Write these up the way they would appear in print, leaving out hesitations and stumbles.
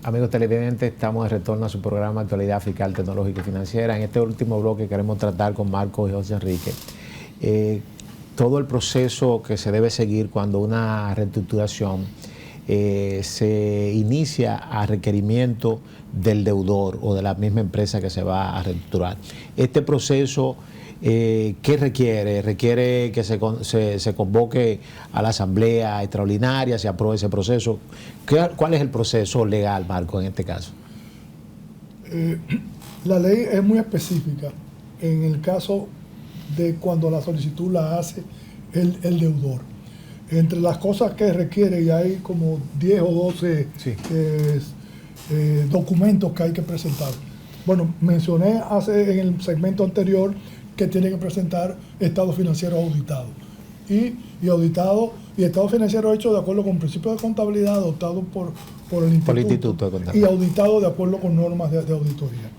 Amigos televidentes, estamos de retorno a su programa Actualidad Fiscal, Tecnológica y Financiera. En este último bloque queremos tratar con Marcos y José Enrique todo el proceso que se debe seguir cuando una reestructuración se inicia a requerimiento del deudor o de la misma empresa que se va a reestructurar. Este proceso, ¿qué requiere? Requiere que se convoque a la asamblea extraordinaria, se apruebe ese proceso. ¿Cuál es el proceso legal, Marco, en este caso? La ley es muy específica en el caso de cuando la solicitud la hace el deudor. Entre las cosas que requiere, y hay como 10 o 12 documentos que hay que presentar. Bueno, mencioné en el segmento anterior que tiene que presentar estado financiero auditado. Y estado financiero hecho de acuerdo con principios de contabilidad adoptados por el Instituto de Contabilidad, y auditado de acuerdo con normas de auditoría.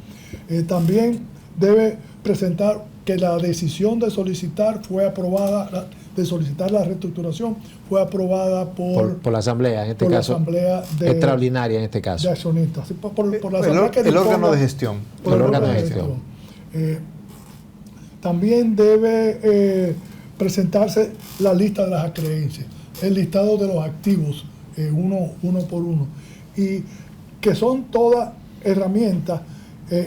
También debe presentar que la decisión de solicitar fue aprobada, de solicitar la reestructuración, fue aprobada por la asamblea, en este caso, extraordinaria en este caso. De accionistas. Por la el órgano de gestión. El órgano de gestión. También debe presentarse la lista de las acreencias, el listado de los activos, uno por uno, y que son todas herramientas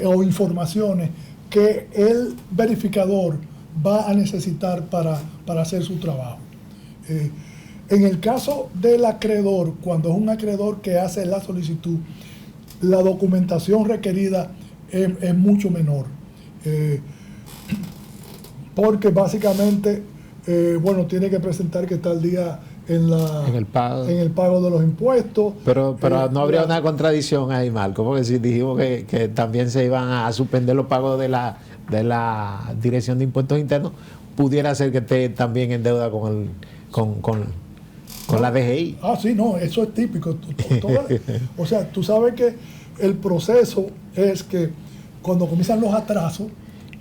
o informaciones que el verificador va a necesitar para hacer su trabajo. En el caso del acreedor, cuando es un acreedor que hace la solicitud, la documentación requerida es mucho menor. Porque básicamente, tiene que presentar que está al día en el pago de los impuestos. Pero no habría una contradicción ahí, Marco, porque si dijimos que también se iban a suspender los pagos de la Dirección de Impuestos Internos, pudiera ser que esté también en deuda con la DGI. Sí, no, eso es típico. O sea, tú sabes que el proceso es que cuando comienzan los atrasos,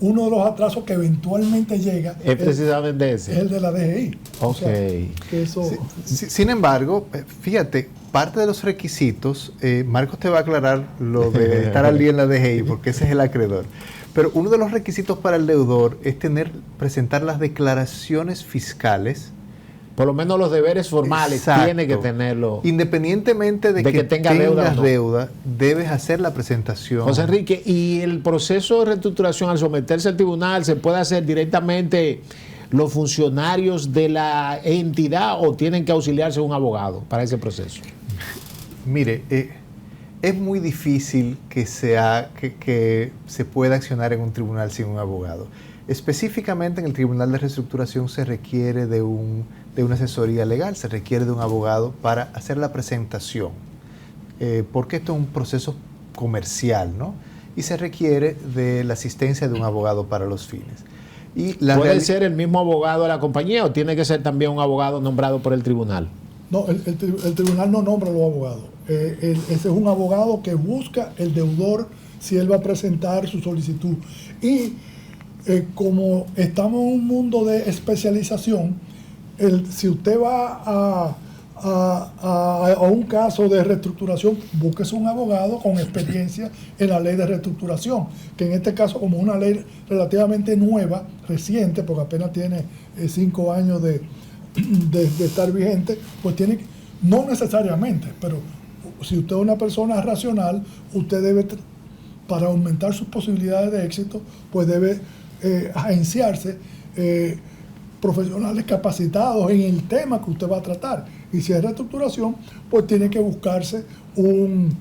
uno de los atrasos que eventualmente llega es precisamente ese. Es el de la DGI. Ok. O sea, que eso... Sin embargo, fíjate, parte de los requisitos, Marcos te va a aclarar lo de estar al día en la DGI, porque ese es el acreedor. Pero uno de los requisitos para el deudor es presentar las declaraciones fiscales. Por lo menos los deberes formales. Exacto. Tiene que tenerlo. Independientemente de que tengas deuda, debes hacer la presentación. José Enrique, ¿y el proceso de reestructuración al someterse al tribunal se puede hacer directamente los funcionarios de la entidad o tienen que auxiliarse de un abogado para ese proceso? Mire, es muy difícil que se pueda accionar en un tribunal sin un abogado. Específicamente en el Tribunal de Reestructuración se requiere de una asesoría legal, se requiere de un abogado para hacer la presentación, porque esto es un proceso comercial, ¿no? Y se requiere de la asistencia de un abogado para los fines. ¿Puede ser el mismo abogado de la compañía o tiene que ser también un abogado nombrado por el tribunal? No, el tribunal no nombra a los abogados. Ese es un abogado que busca el deudor si él va a presentar su solicitud. Y como estamos en un mundo de especialización, si usted va a un caso de reestructuración, búsquese un abogado con experiencia en la ley de reestructuración, que en este caso, como una ley relativamente nueva, reciente, porque apenas tiene 5 años de estar vigente, pues tiene, no necesariamente, pero si usted es una persona racional, usted debe, para aumentar sus posibilidades de éxito, pues debe agenciarse profesionales capacitados en el tema que usted va a tratar. Y si es reestructuración, pues tiene que buscarse un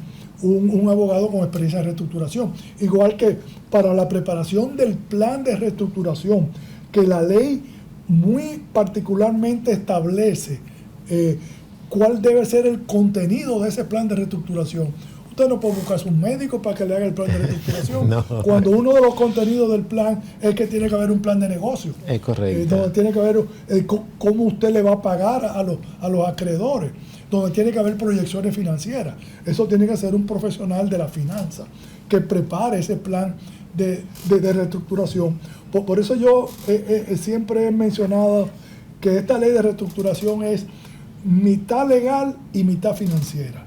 abogado con experiencia en reestructuración. Igual que para la preparación del plan de reestructuración, que la ley muy particularmente establece cuál debe ser el contenido de ese plan de reestructuración. Usted no puede buscarse un médico para que le haga el plan de reestructuración. No. Cuando uno de los contenidos del plan es que tiene que haber un plan de negocio. Es correcto. Donde tiene que haber cómo usted le va a pagar a los acreedores. Donde tiene que haber proyecciones financieras. Eso tiene que ser un profesional de la finanza que prepare ese plan de reestructuración. Por eso yo siempre he mencionado que esta ley de reestructuración es mitad legal y mitad financiera.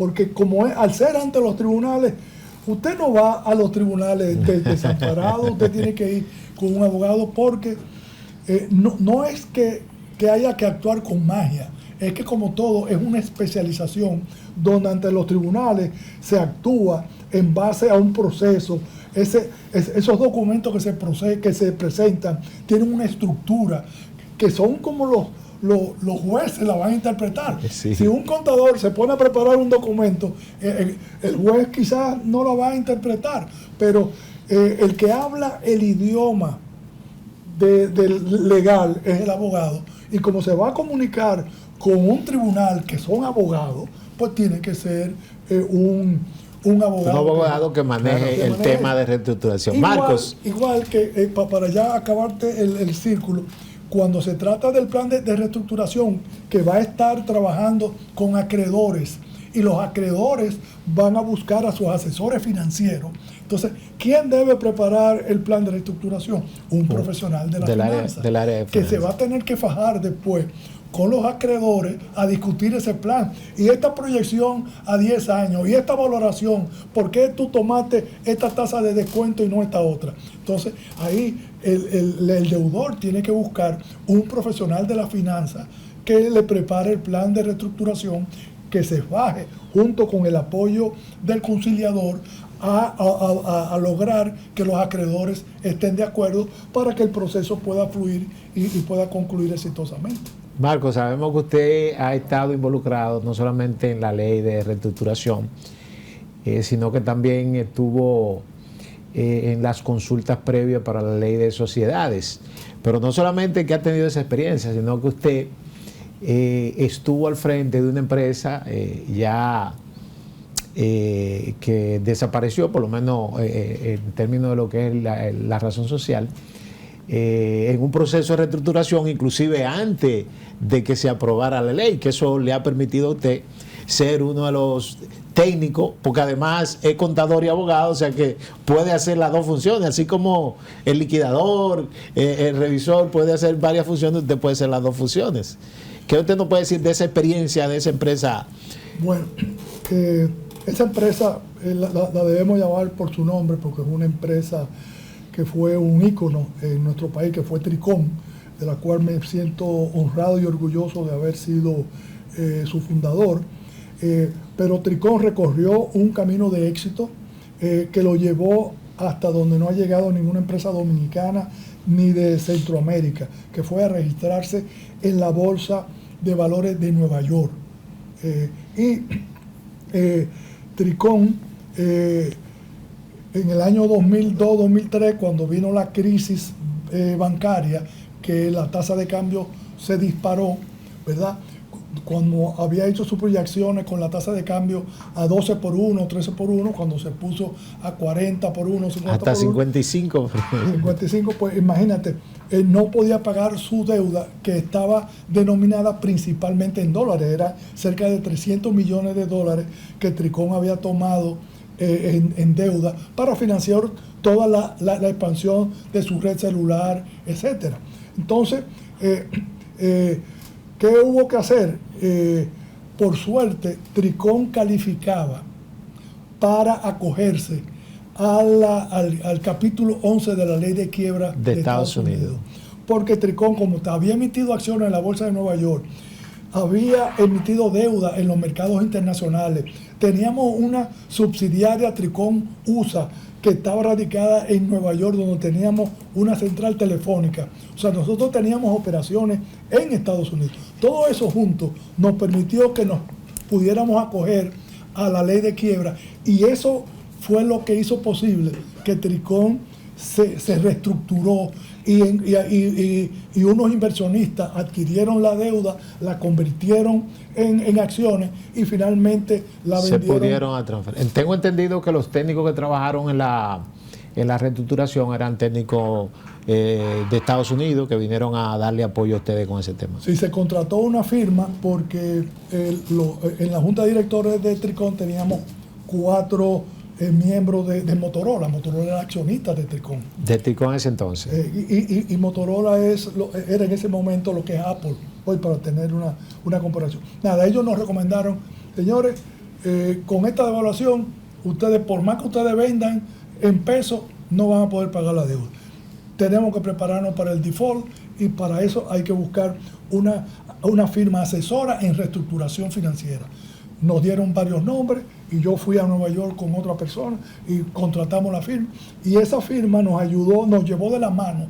porque como al ser ante los tribunales, usted no va a los tribunales desamparado, usted tiene que ir con un abogado porque no es que haya que actuar con magia, es que como todo es una especialización donde ante los tribunales se actúa en base a un proceso. Esos documentos que se presentan tienen una estructura que son como los jueces la van a interpretar. Sí. Si un contador se pone a preparar un documento, el juez quizás no lo va a interpretar, pero el que habla el idioma legal es el abogado, y como se va a comunicar con un tribunal que son abogados, pues tiene que ser un abogado. Un abogado que maneje el tema de reestructuración. Marcos. Igual que para ya acabarte el círculo, cuando se trata del plan de reestructuración, que va a estar trabajando con acreedores, y los acreedores van a buscar a sus asesores financieros. Entonces, ¿quién debe preparar el plan de reestructuración? Un profesional de la finanza, del área de que se va a tener que fajar después con los acreedores a discutir ese plan. Y esta proyección a 10 años, y esta valoración, ¿por qué tú tomaste esta tasa de descuento y no esta otra? Entonces, ahí el deudor tiene que buscar un profesional de la finanza que le prepare el plan de reestructuración, que se baje junto con el apoyo del conciliador a lograr que los acreedores estén de acuerdo para que el proceso pueda fluir y pueda concluir exitosamente. Marcos, sabemos que usted ha estado involucrado no solamente en la ley de reestructuración, sino que también estuvo en las consultas previas para la ley de sociedades. Pero no solamente que ha tenido esa experiencia, sino que usted estuvo al frente de una empresa que desapareció, por lo menos en términos de lo que es la razón social, en un proceso de reestructuración, inclusive antes de que se aprobara la ley, que eso le ha permitido a usted ser uno de los técnicos, porque además es contador y abogado, o sea que puede hacer las dos funciones, así como el liquidador, el revisor puede hacer varias funciones, usted puede hacer las dos funciones. ¿Qué usted nos puede decir de esa experiencia, de esa empresa? Bueno, esa empresa la debemos llamar por su nombre, porque es una empresa que fue un ícono en nuestro país, que fue Tricón, de la cual me siento honrado y orgulloso de haber sido su fundador. Pero Tricón recorrió un camino de éxito que lo llevó hasta donde no ha llegado ninguna empresa dominicana ni de Centroamérica, que fue a registrarse en la Bolsa de Valores de Nueva York. Tricón, en el año 2002-2003, cuando vino la crisis bancaria, que la tasa de cambio se disparó, ¿verdad? Cuando había hecho sus proyecciones con la tasa de cambio a 12 por 1, 13 por 1, cuando se puso a 40 por 1, 50 hasta por 1. 55. 55, pues imagínate, no podía pagar su deuda, que estaba denominada principalmente en dólares. Era cerca de 300 millones de dólares que Tricón había tomado en deuda para financiar toda la expansión de su red celular, etcétera. Entonces, ¿qué hubo que hacer? Por suerte, Tricón calificaba para acogerse al capítulo 11 de la ley de quiebra de Estados Unidos. Porque Tricón, como había emitido acciones en la Bolsa de Nueva York, había emitido deuda en los mercados internacionales. Teníamos una subsidiaria, Tricón USA, que estaba radicada en Nueva York, donde teníamos una central telefónica. O sea, nosotros teníamos operaciones en Estados Unidos. Todo eso junto nos permitió que nos pudiéramos acoger a la ley de quiebra, y eso fue lo que hizo posible que Tricón se reestructuró y unos inversionistas adquirieron la deuda, la convirtieron en acciones y finalmente la vendieron. Se pudieron a transferir. Tengo entendido que los técnicos que trabajaron en la reestructuración eran técnicos de Estados Unidos que vinieron a darle apoyo a ustedes con ese tema. Sí, se contrató una firma porque en la junta de directores de Tricón teníamos 4 miembros de Motorola. Motorola era accionista de Tricón. De Tricón en ese entonces. Y Motorola era en ese momento lo que es Apple hoy, para tener una comparación. Nada, ellos nos recomendaron, señores, con esta devaluación, ustedes, por más que ustedes vendan en pesos, no van a poder pagar la deuda. Tenemos que prepararnos para el default y para eso hay que buscar una firma asesora en reestructuración financiera. Nos dieron varios nombres y yo fui a Nueva York con otra persona y contratamos la firma. Y esa firma nos ayudó, nos llevó de la mano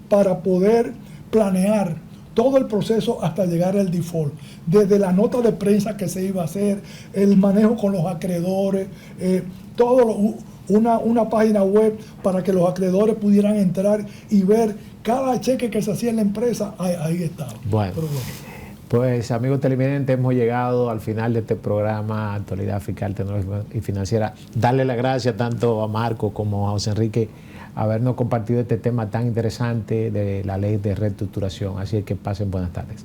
para poder planear todo el proceso hasta llegar al default. Desde la nota de prensa que se iba a hacer, el manejo con los acreedores, una página web para que los acreedores pudieran entrar y ver cada cheque que se hacía en la empresa, ahí estaba. Bueno. Pues amigos televidentes, hemos llegado al final de este programa Actualidad Fiscal, Tecnológica y Financiera. Darle las gracias tanto a Marco como a José Enrique habernos compartido este tema tan interesante de la ley de reestructuración. Así que pasen buenas tardes.